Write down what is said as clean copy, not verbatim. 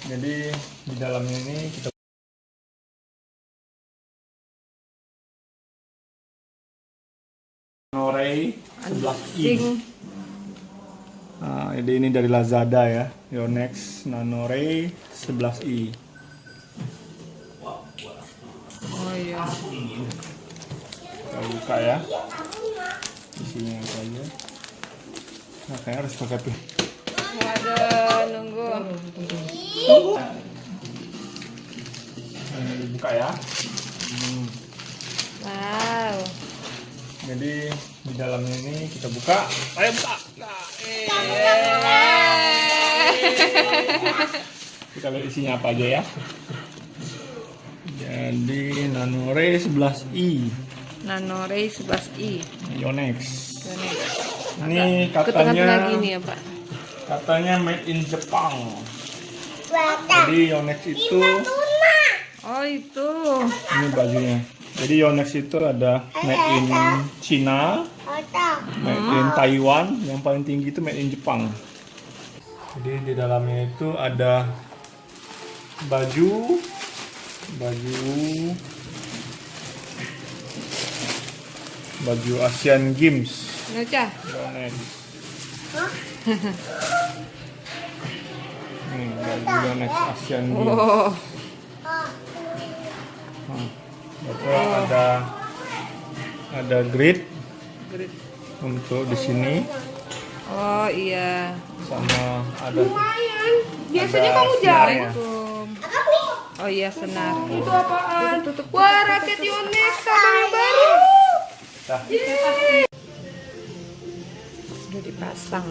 Jadi di dalamnya ini kita Norei 11i. Nah, jadi ini dari Lazada ya, Yonex Nanorei 11i. Oh iya. Kita buka ya, isinya apa aja. Nah, kayaknya harus pakai tuh. Waduh, nunggu. Ini dibuka ya. Wow. Jadi di dalamnya ini kita buka. Ayo buka. Kita lihat isinya apa aja ya. Jadi Nanorei 11i. Nanorei 11i. Yonex. Ke Ini tengah-tengah katanya gini ya, Pak. katanya made in Jepang. Jadi Yonex itu Oh, itu. ini bajunya. Jadi Yonex itu ada made in China, made in Taiwan, yang paling tinggi itu made in Jepang. Jadi di dalamnya itu ada baju Asian Games. Nuca. Yonex. Nih, baju Yonex Asian Games. Oh. Betul, ada grid untuk di sini, Oh iya. sama ada Biasanya ada kamu senarnya. Oh iya, senar. Itu apaan? Tutup. Wah, raket Yonex sama yang baru. Nah, Udah dipasang.